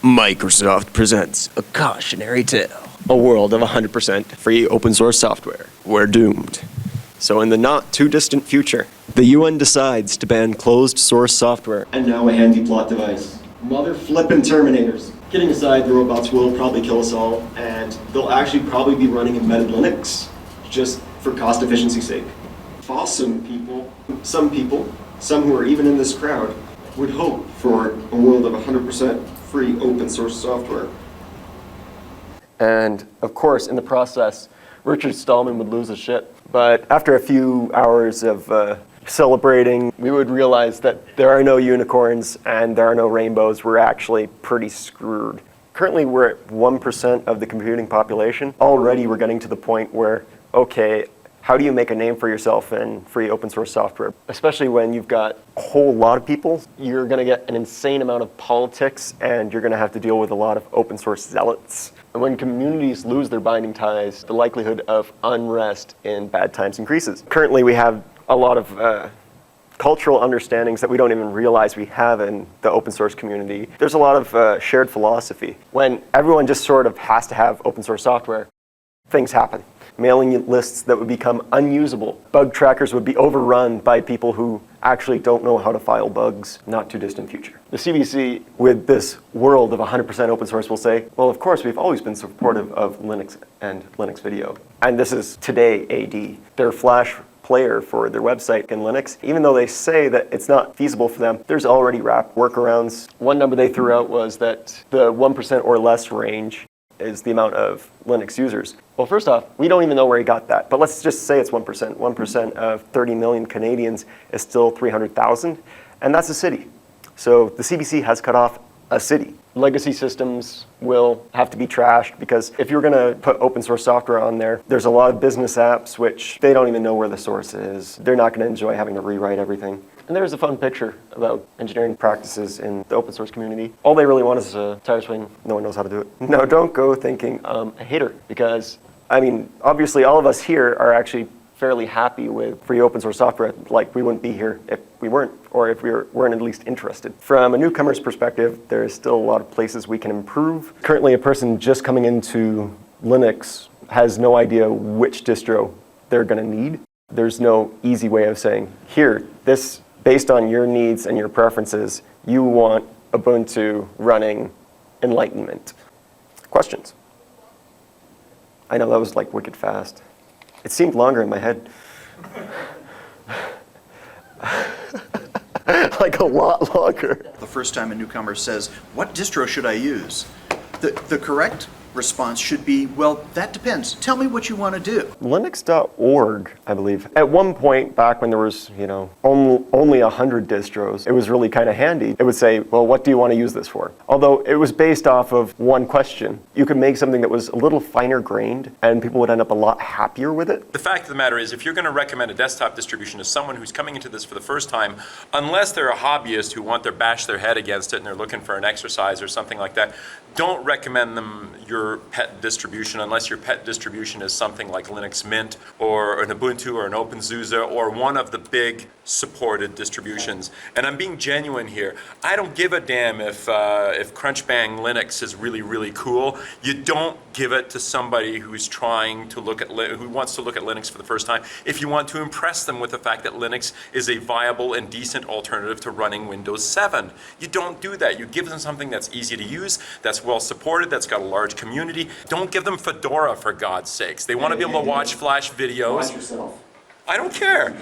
Microsoft presents a cautionary tale. A world of 100% free open source software. We're doomed. So in the not too distant future, the UN decides to ban closed source software. And now a handy plot device. Mother flippin' Terminators. Kidding aside, the robots will probably kill us all, and they'll actually probably be running embedded Linux, just for cost efficiency's sake. Some people, some who are even in this crowd, would hope for a world of 100% free open source software. And of course, in the process, Richard Stallman would lose his shit. But after a few hours of celebrating, we would realize that there are no unicorns and there are no rainbows. We're actually pretty screwed. Currently, we're at 1% of the computing population. Already, we're getting to the point where, okay, how do you make a name for yourself in free open source software? Especially when you've got a whole lot of people, you're gonna get an insane amount of politics and you're gonna have to deal with a lot of open source zealots. And when communities lose their binding ties, the likelihood of unrest in bad times increases. Currently, we have a lot of cultural understandings that we don't even realize we have in the open source community. There's a lot of shared philosophy. When everyone just sort of has to have open source software, things happen. Mailing lists that would become unusable. Bug trackers would be overrun by people who actually don't know how to file bugs. Not too distant future. The CBC, with this world of 100% open source, will say, well, of course, we've always been supportive of Linux and Linux video. And this is today AD. Their Flash player for their website in Linux, even though they say that it's not feasible for them, there's already workarounds. One number they threw out was that the 1% or less range is the amount of Linux users. Well, first off, we don't even know where he got that, but let's just say it's 1%. 1% of 30 million Canadians is still 300,000, and that's a city. So the CBC has cut off a city. Legacy systems will have to be trashed because if you're gonna put open source software on there, there's a lot of business apps which they don't even know where the source is. They're not gonna enjoy having to rewrite everything. And there's a fun picture about engineering practices in the open source community. All they really want is a tire swing. No one knows how to do it. No, don't go thinking a hater, because, I mean, obviously all of us here are actually fairly happy with free open source software. Like, we wouldn't be here if we weren't, or if we weren't at least interested. From a newcomer's perspective, there is still a lot of places we can improve. Currently, a person just coming into Linux has no idea which distro they're gonna need. There's no easy way of saying, here, this, based on your needs and your preferences, you want Ubuntu running Enlightenment. Questions? I know that was like wicked fast. It seemed longer in my head. Like a lot longer. The first time a newcomer says, what distro should I use? The correct response should be, well, that depends. Tell me what you want to do. Linux.org, I believe. At one point, back when there was, only 100 distros, it was really kind of handy. It would say, well, what do you want to use this for? Although it was based off of one question. You could make something that was a little finer grained, and people would end up a lot happier with it. The fact of the matter is, if you're going to recommend a desktop distribution to someone who's coming into this for the first time, unless they're a hobbyist who want to bash their head against it and they're looking for an exercise or something like that, don't recommend them your pet distribution unless your pet distribution is something like Linux Mint or an Ubuntu or an OpenSUSE or one of the big supported distributions. And I'm being genuine here. I don't give a damn if Crunchbang Linux is really, really cool. You don't give it to somebody who's trying to who wants to look at Linux for the first time. If you want to impress them with the fact that Linux is a viable and decent alternative to running Windows 7. You don't do that. You give them something that's easy to use, that's well supported, that's got a large community. Don't give them Fedora, for God's sakes. They want to be able to watch Flash videos. Watch yourself. I don't care.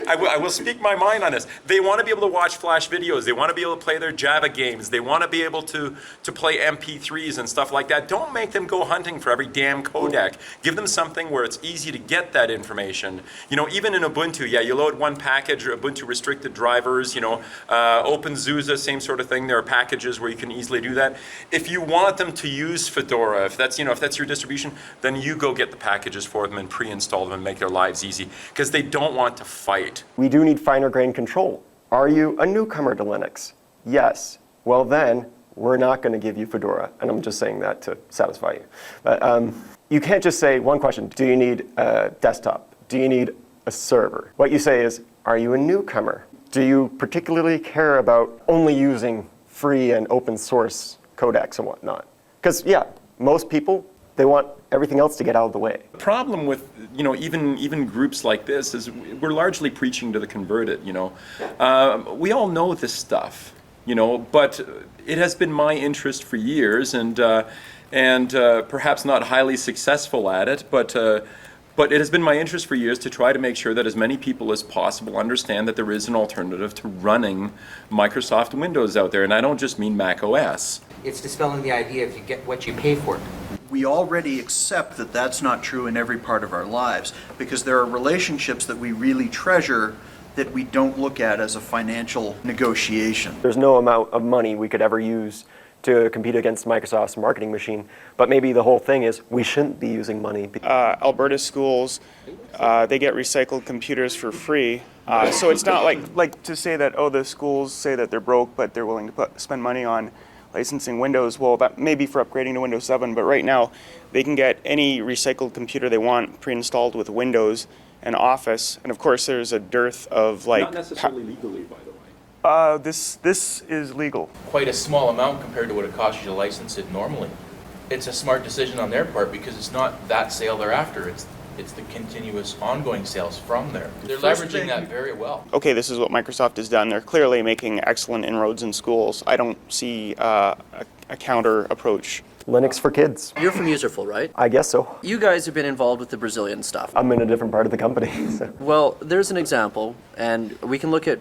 I will speak my mind on this. They want to be able to watch Flash videos. They want to be able to play their Java games. They want to be able to play MP3s and stuff like that. Don't make them go hunting for every damn codec. Give them something where it's easy to get that information. Even in Ubuntu, yeah, you load one package, or Ubuntu restricted drivers, OpenSUSE, same sort of thing. There are packages where you can easily do that. If you want them to use Fedora, if that's your distribution, then you go get the packages for them and pre-install them and make their lives easy, because they don't want to fight. We do need finer grained control. Are you a newcomer to Linux? Yes. Well then, we're not going to give you Fedora. And I'm just saying that to satisfy you. But you can't just say one question. Do you need a desktop? Do you need a server? What you say is, are you a newcomer? Do you particularly care about only using free and open source codecs and whatnot. Because, yeah, most people, they want everything else to get out of the way. The problem with, even groups like this is we're largely preaching to the converted, We all know this stuff, but it has been my interest for years, and perhaps not highly successful at it, but it has been my interest for years to try to make sure that as many people as possible understand that there is an alternative to running Microsoft Windows out there, and I don't just mean Mac OS. It's dispelling the idea if you get what you pay for. We already accept that that's not true in every part of our lives, because there are relationships that we really treasure that we don't look at as a financial negotiation. There's no amount of money we could ever use to compete against Microsoft's marketing machine, but maybe the whole thing is we shouldn't be using money. Alberta schools, they get recycled computers for free, so it's not like to say that, the schools say that they're broke, but they're willing to spend money on licensing Windows. Well, that may be for upgrading to Windows 7, but right now they can get any recycled computer they want pre-installed with Windows and Office, and of course there's a dearth of Not necessarily legally, by the way. This is legal. Quite a small amount compared to what it costs you to license it normally. It's a smart decision on their part because it's not that sale they're after, it's the continuous ongoing sales from there. They're leveraging that very well. Okay, this is what Microsoft has done. They're clearly making excellent inroads in schools. I don't see a counter approach. Linux for kids. You're from Userful, right? I guess so. You guys have been involved with the Brazilian stuff. I'm in a different part of the company. So. Well, there's an example, and we can look at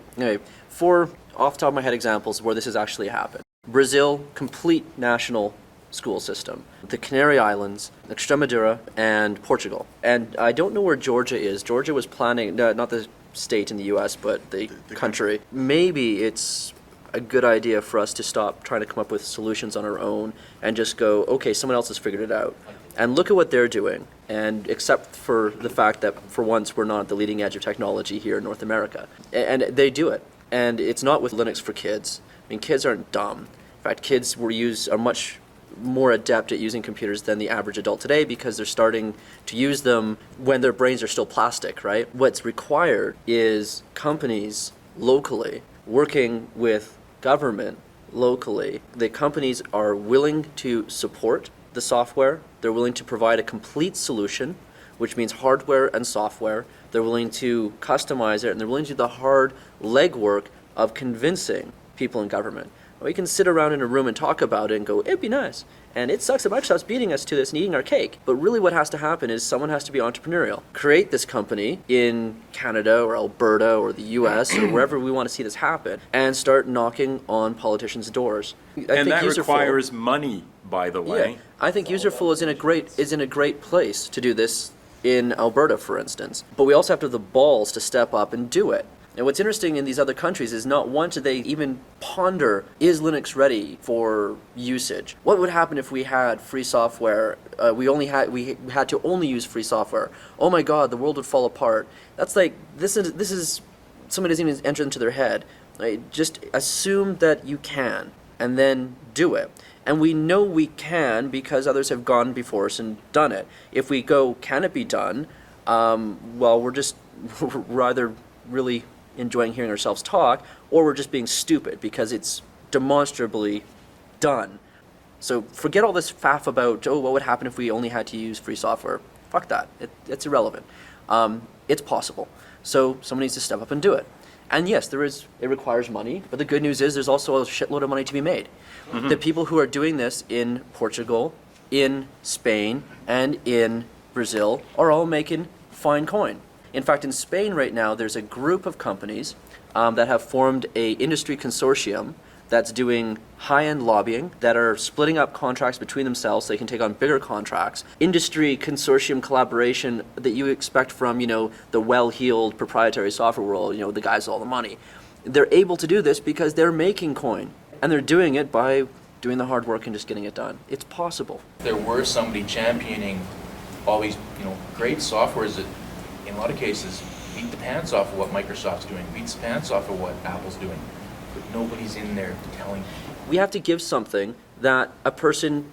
4 off the top of my head examples where this has actually happened. Brazil, complete national school system. The Canary Islands, Extremadura, and Portugal. And I don't know where Georgia is. Georgia was planning, not the state in the US, but the country. Maybe it's a good idea for us to stop trying to come up with solutions on our own and just go, okay, someone else has figured it out. And look at what they're doing. And except for the fact that for once we're not at the leading edge of technology here in North America. And they do it. And it's not with Linux for kids. I mean, kids aren't dumb. In fact, kids are much more adept at using computers than the average adult today because they're starting to use them when their brains are still plastic, right? What's required is companies locally working with government locally. The companies are willing to support the software. They're willing to provide a complete solution, which means hardware and software. They're willing to customize it, and they're willing to do the hard legwork of convincing people in government. We can sit around in a room and talk about it and go, it'd be nice. And it sucks that Microsoft's beating us to this and eating our cake. But really what has to happen is someone has to be entrepreneurial. Create this company in Canada or Alberta or the US or wherever we want to see this happen and start knocking on politicians' doors. And that requires money, by the way. Yeah, I think Userful is in a great place to do this in Alberta, for instance. But we also have to have the balls to step up and do it. And what's interesting in these other countries is not once do they even ponder, is Linux ready for usage? What would happen if we had free software? We had to only use free software. Oh my God, the world would fall apart. That's like, this is somebody doesn't even enter into their head. Right? Just assume that you can, and then do it. And we know we can because others have gone before us and done it. If we go, can it be done? Well, we're just rather really enjoying hearing ourselves talk, or we're just being stupid because it's demonstrably done. So forget all this faff about, what would happen if we only had to use free software? Fuck that. It's irrelevant. It's possible. So someone needs to step up and do it. And yes, it requires money, but the good news is there's also a shitload of money to be made. Mm-hmm. The people who are doing this in Portugal, in Spain, and in Brazil are all making fine coin. In fact, in Spain right now, there's a group of companies that have formed a industry consortium that's doing high-end lobbying, that are splitting up contracts between themselves so they can take on bigger contracts. Industry consortium collaboration that you expect from, the well-heeled proprietary software world, the guys with all the money. They're able to do this because they're making coin, and they're doing it by doing the hard work and just getting it done. It's possible. There were somebody championing all these, great softwares that in a lot of cases beat the pants off of what Microsoft's doing, beats the pants off of what Apple's doing, but nobody's in there telling. We have to give something that a person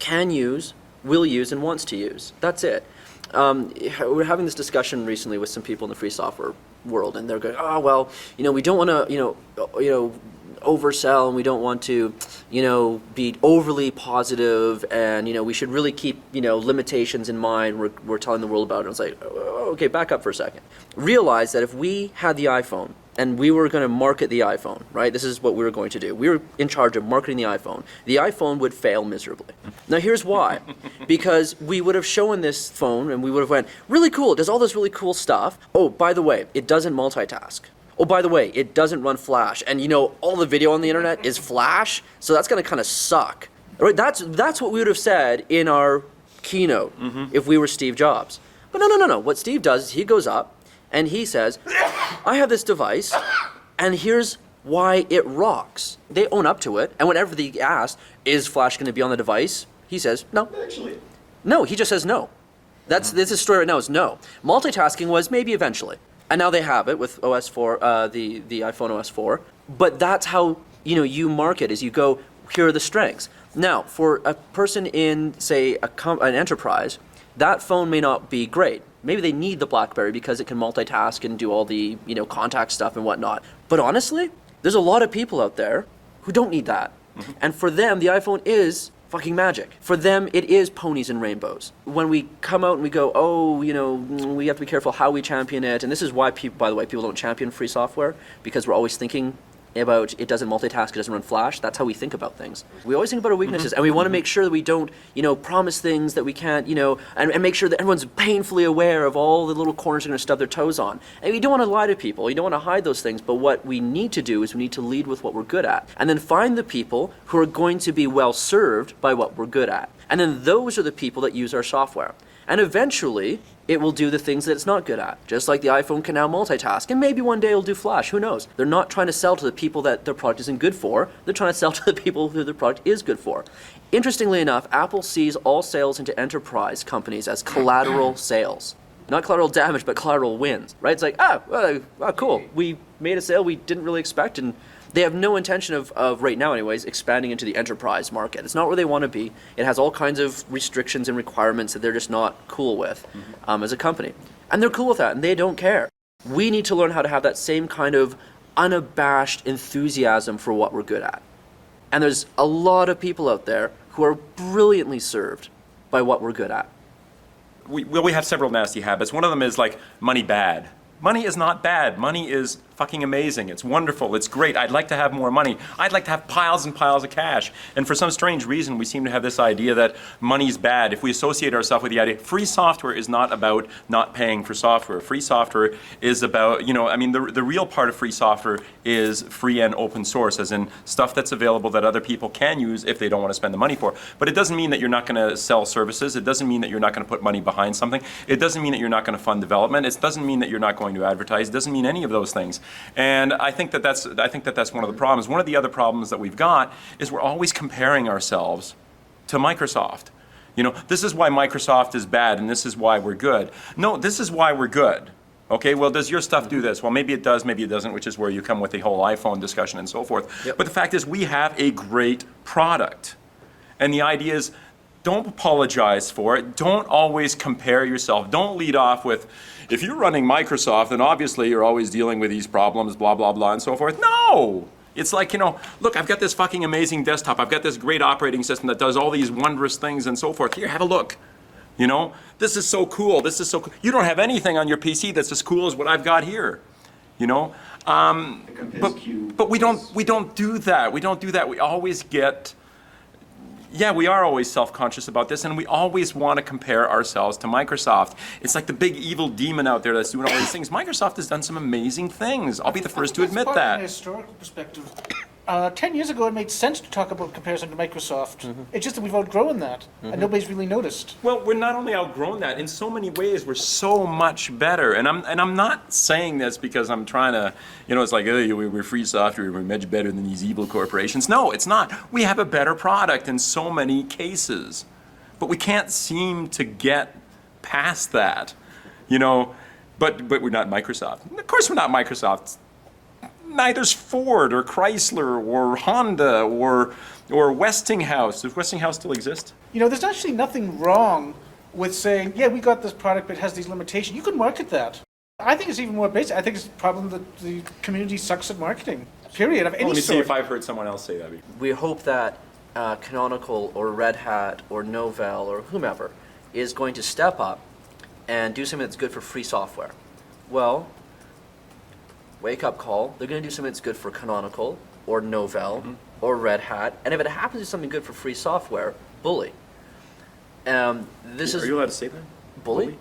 can use, will use, and wants to use. That's it. We're having this discussion recently with some people in the free software world, and they're going, we don't want to, oversell and we don't want to, be overly positive, and we should really keep limitations in mind. We're telling the world about it. It's like, oh, okay, back up for a second. Realize that if we had the iPhone and we were going to market the iPhone, right? This is what we were going to do. We were in charge of marketing the iPhone would fail miserably. Now here's why. Because we would have shown this phone and we would have went, really cool, it does all this really cool stuff. Oh, by the way, it doesn't multitask. Oh, by the way, it doesn't run Flash. And all the video on the internet is Flash, so that's going to kind of suck. Right? That's what we would have said in our keynote if we were Steve Jobs. But no. What Steve does is he goes up and he says, I have this device, and here's why it rocks. They own up to it, and whenever they ask, is Flash going to be on the device? He says, no. Actually. No, he just says no. This is story right now is no. Multitasking was maybe eventually. And now they have it with OS 4, the iPhone OS 4. But that's how you market, is you go, here are the strengths. Now, for a person in, say, an enterprise, that phone may not be great. Maybe they need the BlackBerry because it can multitask and do all the contact stuff and whatnot. But honestly, there's a lot of people out there who don't need that. And for them, the iPhone is fucking magic. For them, it is ponies and rainbows. When we come out and we go, oh, we have to be careful how we champion it. And this is why, by the way, people don't champion free software, because we're always thinking about it doesn't multitask, it doesn't run Flash. That's how we think about things. We always think about our weaknesses, and we want to make sure that we don't, promise things that we can't, and make sure that everyone's painfully aware of all the little corners they're going to stub their toes on. And you don't want to lie to people, you don't want to hide those things, but what we need to do is we need to lead with what we're good at, and then find the people who are going to be well served by what we're good at. And then those are the people that use our software. And eventually, it will do the things that it's not good at. Just like the iPhone can now multitask, and maybe one day it'll do Flash, who knows? They're not trying to sell to the people that their product isn't good for, they're trying to sell to the people who their product is good for. Interestingly enough, Apple sees all sales into enterprise companies as collateral sales. Not collateral damage, but collateral wins, right? It's like, cool, we made a sale we didn't really expect, and they have no intention of, right now anyways, expanding into the enterprise market. It's not where they want to be. It has all kinds of restrictions and requirements that they're just not cool with as a company. And they're cool with that, and they don't care. We need to learn how to have that same kind of unabashed enthusiasm for what we're good at. And there's a lot of people out there who are brilliantly served by what we're good at. We have several nasty habits. One of them is like money bad. Money is not bad. Money is fucking amazing. It's wonderful. It's great. I'd like to have more money. I'd like to have piles and piles of cash. And for some strange reason, we seem to have this idea that money's bad. If we associate ourselves with the idea, free software is not about not paying for software. Free software is about, the real part of free software is free and open source, as in stuff that's available that other people can use if they don't want to spend the money for. But it doesn't mean that you're not going to sell services. It doesn't mean that you're not going to put money behind something. It doesn't mean that you're not going to fund development. It doesn't mean that you're not going to advertise. It doesn't mean any of those things. And I think that that's one of the problems. One of the other problems that we've got is we're always comparing ourselves to Microsoft. This is why Microsoft is bad and this is why we're good. No, this is why we're good. Okay, well, does your stuff do this? Well, maybe it does, maybe it doesn't, which is where you come with the whole iPhone discussion and so forth. Yep. But the fact is we have a great product. And the idea is, don't apologize for it. Don't always compare yourself. Don't lead off with, if you're running Microsoft, then obviously you're always dealing with these problems, blah, blah, blah, and so forth. No! It's like, look, I've got this fucking amazing desktop. I've got this great operating system that does all these wondrous things and so forth. Here, have a look. This is so cool. This is so cool. You don't have anything on your PC that's as cool as what I've got here. But we don't do that. We don't do that. We always get... Yeah, we are always self-conscious about this, and we always want to compare ourselves to Microsoft. It's like the big evil demon out there that's doing all these things. Microsoft has done some amazing things. I'll be the first to admit that. From a historical perspective, 10 years ago it made sense to talk about comparison to Microsoft. It's just that we've outgrown that, and nobody's really noticed. Well, we're not only outgrown that, in so many ways we're so much better. And I'm not saying this because I'm trying to, it's like, oh, we're free software, we're much better than these evil corporations. No, it's not. We have a better product in so many cases. But we can't seem to get past that, but we're not Microsoft. Of course we're not Microsoft. Neither's Ford or Chrysler or Honda or Westinghouse. Does Westinghouse still exist? There's actually nothing wrong with saying, yeah, we got this product, but it has these limitations. You can market that. I think it's even more basic. I think it's a problem that the community sucks at marketing. period, of any Let me see sort. if I've heard someone else say that before. We hope that Canonical or Red Hat or Novell or whomever is going to step up and do something that's good for free software. Well, wake up call. They're going to do something that's good for Canonical or Novell or Red Hat. And if it happens to do something good for free software, bully. This Are is you allowed to say that? bully.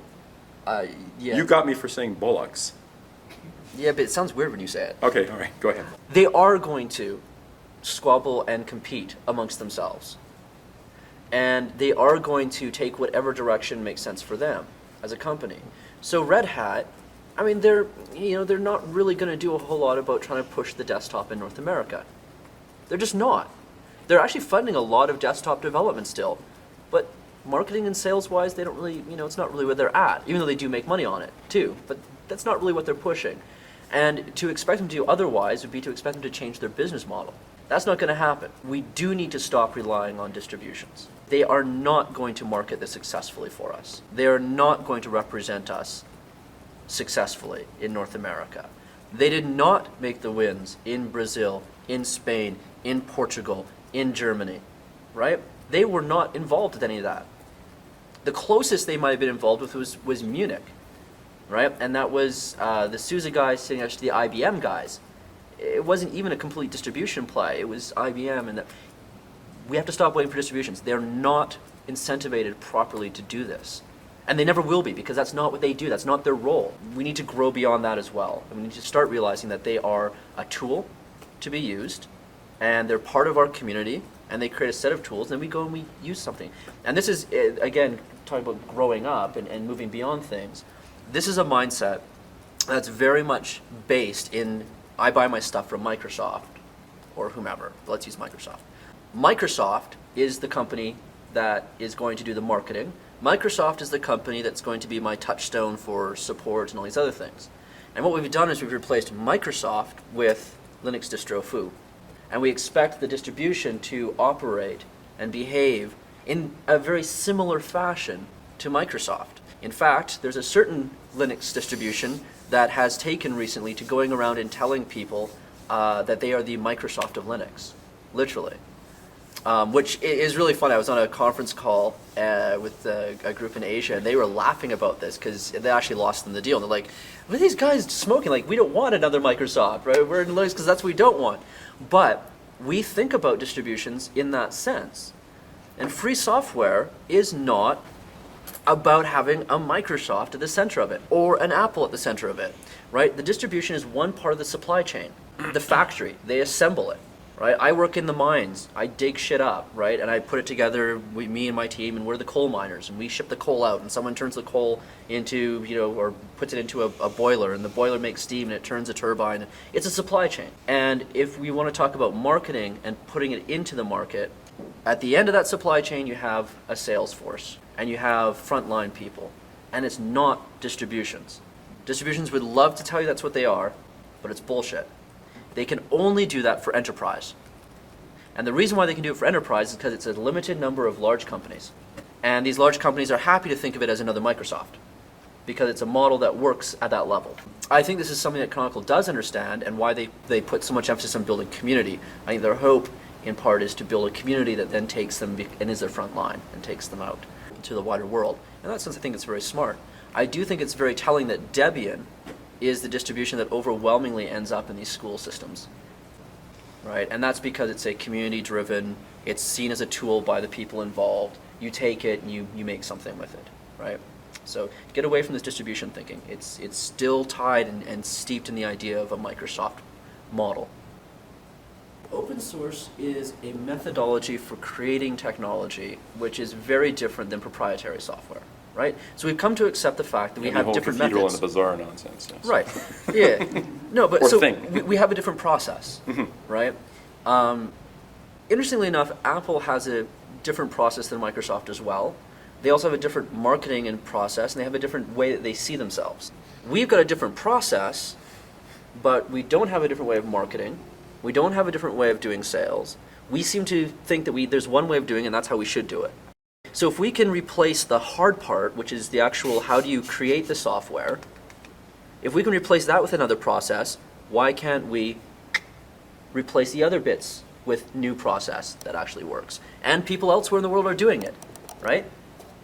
Yeah. You got me for saying bullocks. Yeah, but it sounds weird when you say it. Okay, all right, go ahead. They are going to squabble and compete amongst themselves. And they are going to take whatever direction makes sense for them as a company. So Red Hat, I mean, they're not really going to do a whole lot about trying to push the desktop in North America. They're just not. They're actually funding a lot of desktop development still, but marketing and sales-wise, they don't really, it's not really where they're at, even though they do make money on it too, but that's not really what they're pushing. And to expect them to do otherwise would be to expect them to change their business model. That's not going to happen. We do need to stop relying on distributions. They are not going to market this successfully for us. They are not going to represent us successfully in North America. They did not make the wins in Brazil, in Spain, in Portugal, in Germany, right? They were not involved with any of that. The closest they might have been involved with was Munich, right? And that was the SUSE guys sitting next to the IBM guys. It wasn't even a complete distribution play. It was IBM, and we have to stop waiting for distributions. They're not incentivated properly to do this. And they never will be, because that's not what they do. That's not their role. We need to grow beyond that as well. And we need to start realizing that they are a tool to be used, and they're part of our community, and they create a set of tools, and then we go and we use something. And this is, again, talking about growing up and moving beyond things. This is a mindset that's very much based in, I buy my stuff from Microsoft or whomever. Let's use Microsoft. Microsoft is the company that is going to do the marketing. Microsoft is the company that's going to be my touchstone for support and all these other things. And what we've done is we've replaced Microsoft with Linux distro foo. And we expect the distribution to operate and behave in a very similar fashion to Microsoft. In fact, there's a certain Linux distribution that has taken recently to going around and telling people that they are the Microsoft of Linux, literally. Which is really fun. I was on a conference call with a group in Asia, and they were laughing about this because they actually lost them the deal. And they're like, what are these guys smoking? Like, we don't want another Microsoft, right? We're in Linux because that's what we don't want. But we think about distributions in that sense. And free software is not about having a Microsoft at the center of it, or an Apple at the center of it, right? The distribution is one part of the supply chain. The factory, they assemble it. Right? I work in the mines. I dig shit up, right? And I put it together, me and my team, and we're the coal miners, and we ship the coal out, and someone turns the coal into, or puts it into a boiler, and the boiler makes steam, and it turns a turbine. It's a supply chain. And if we want to talk about marketing and putting it into the market, at the end of that supply chain, you have a sales force, and you have frontline people, and it's not distributions. Distributions would love to tell you that's what they are, but it's bullshit. They can only do that for enterprise. And the reason why they can do it for enterprise is because it's a limited number of large companies. And these large companies are happy to think of it as another Microsoft because it's a model that works at that level. I think this is something that Canonical does understand, and why they put so much emphasis on building community. I think their hope, in part, is to build a community that then takes them and is their front line and takes them out to the wider world. In that sense, I think it's very smart. I do think it's very telling that Debian is the distribution that overwhelmingly ends up in these school systems, right? And that's because it's a community-driven, it's seen as a tool by the people involved. You take it and you make something with it, right? So get away from this distribution thinking. It's still tied and steeped in the idea of a Microsoft model. Open source is a methodology for creating technology which is very different than proprietary software. Right? So we've come to accept the fact that we have different methods. The whole cathedral and the bazaar nonsense. Yes. Right. Yeah. No, but Or so thing. we have a different process, right? Interestingly enough, Apple has a different process than Microsoft as well. They also have a different marketing and process, and they have a different way that they see themselves. We've got a different process, but we don't have a different way of marketing. We don't have a different way of doing sales. We seem to think that there's one way of doing it, and that's how we should do it. So if we can replace the hard part, which is the actual how do you create the software, if we can replace that with another process, why can't we replace the other bits with new process that actually works. And people elsewhere in the world are doing it, right?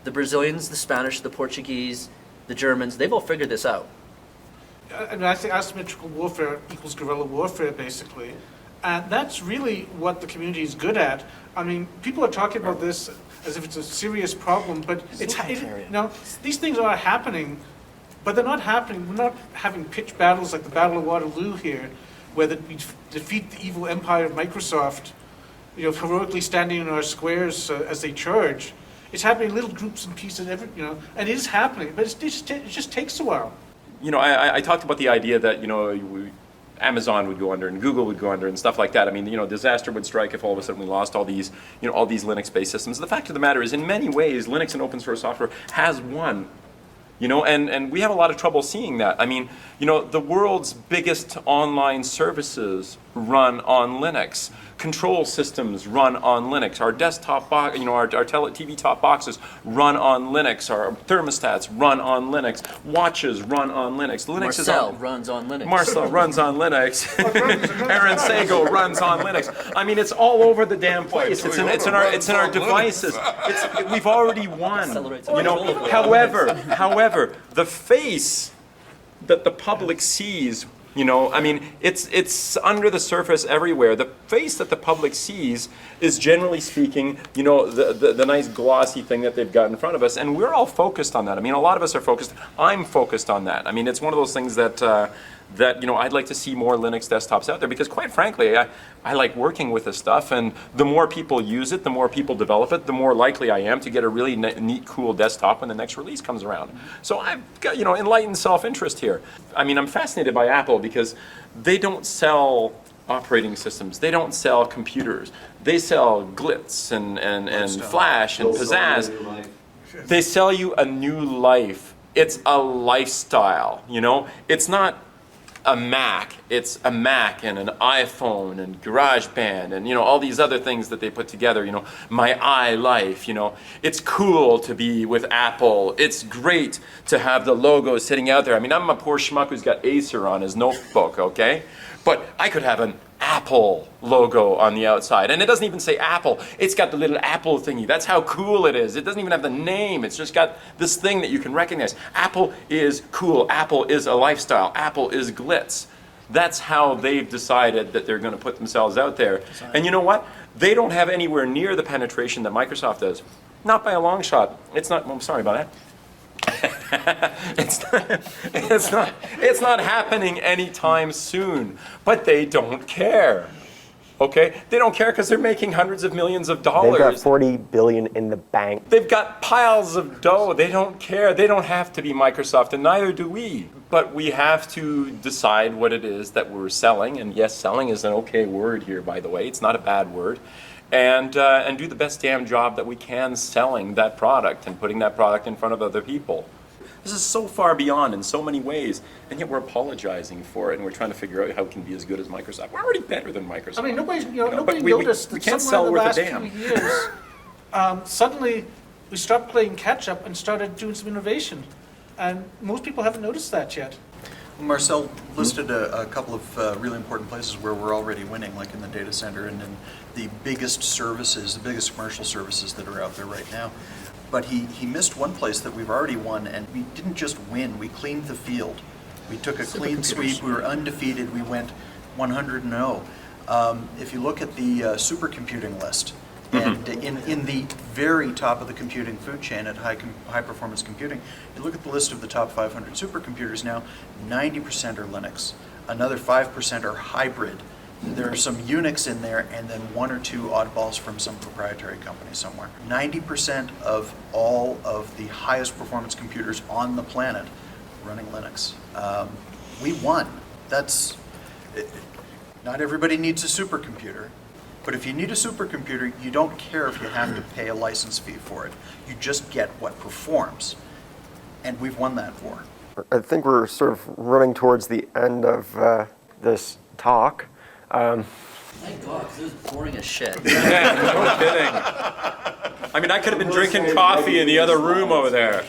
The Brazilians, the Spanish, the Portuguese, the Germans, they've all figured this out. I mean, I think asymmetrical warfare equals guerrilla warfare, basically. And that's really what the community is good at. I mean, people are talking about this as if it's a serious problem, but these things are happening, but they're not happening. We're not having pitched battles like the Battle of Waterloo here, where we defeat the evil empire of Microsoft, heroically standing in our squares as they charge. It's happening in little groups and pieces, and it is happening, but it just takes a while. I talked about the idea that, Amazon would go under and Google would go under and stuff like that. I mean, disaster would strike if all of a sudden we lost all these Linux-based systems. The fact of the matter is, in many ways, Linux and open source software has won. And we have a lot of trouble seeing that. I mean, the world's biggest online services run on Linux. Control systems run on Linux. Our desktop box, our TV top boxes run on Linux. Our thermostats run on Linux. Watches run on Linux. Marcel runs on Linux. Marcel runs on Linux. Aaron Sago runs on Linux. I mean, it's all over the damn place. It's in our devices. We've already won. However, the face that the public sees, it's under the surface everywhere. The face that the public sees is, generally speaking, the nice glossy thing that they've got in front of us, and we're all focused on that. I mean, a lot of us are focused. I'm focused on that. I mean, it's one of those things that I'd like to see more Linux desktops out there, because quite frankly, I like working with this stuff, and the more people use it, the more people develop it, the more likely I am to get a really neat, cool desktop when the next release comes around. So I've got, enlightened self-interest here. I mean, I'm fascinated by Apple because they don't sell operating systems. They don't sell computers. They sell glitz and flash and pizzazz. They sell you a new life. It's a lifestyle, It's not a Mac. It's a Mac and an iPhone and GarageBand and all these other things that they put together. My iLife. It's cool to be with Apple. It's great to have the logo sitting out there. I mean, I'm a poor schmuck who's got Acer on his notebook, okay? But I could have an Apple logo on the outside, and it doesn't even say Apple. It's got the little Apple thingy. That's how cool it is. It doesn't even have the name. It's just got this thing that you can recognize. Apple is cool. Apple is a lifestyle. Apple is glitz. That's how they've decided that they're going to put themselves out there. And you know what? They don't have anywhere near the penetration that Microsoft does. Not by a long shot. It's not. I'm sorry about that. It's not happening anytime soon, but they don't care. Okay? They don't care because they're making hundreds of millions of dollars. They've got $40 billion in the bank. They've got piles of dough. They don't care. They don't have to be Microsoft, and neither do we. But we have to decide what it is that we're selling, and yes, selling is an okay word here, by the way. It's not a bad word. And do the best damn job that we can selling that product and putting that product in front of other people. This is so far beyond in so many ways, and yet we're apologizing for it, and we're trying to figure out how it can be as good as Microsoft. We're already better than Microsoft. I mean, nobody but noticed we that can't somewhere sell in the worth a last damn. few years, suddenly we stopped playing catch up and started doing some innovation, and most people haven't noticed that yet. Marcel listed a couple of really important places where we're already winning, like in the data center and in the biggest services, the biggest commercial services that are out there right now. But he missed one place that we've already won, and we didn't just win, we cleaned the field. We took a clean sweep, we were undefeated, we went 100-0. If you look at the supercomputing list, and in the very top of the computing food chain at high performance computing, you look at the list of the top 500 supercomputers now, 90% are Linux. Another 5% are hybrid. There are some Unix in there, and then one or two oddballs from some proprietary company somewhere. 90% of all of the highest performance computers on the planet running Linux. We won. Not everybody needs a supercomputer. But if you need a supercomputer, you don't care if you have to pay a license fee for it. You just get what performs. And we've won that war. I think we're sort of running towards the end of this talk. Thank God, 'cause this is boring as shit. Yeah, no kidding. I mean, I could have been drinking coffee in the other room over there.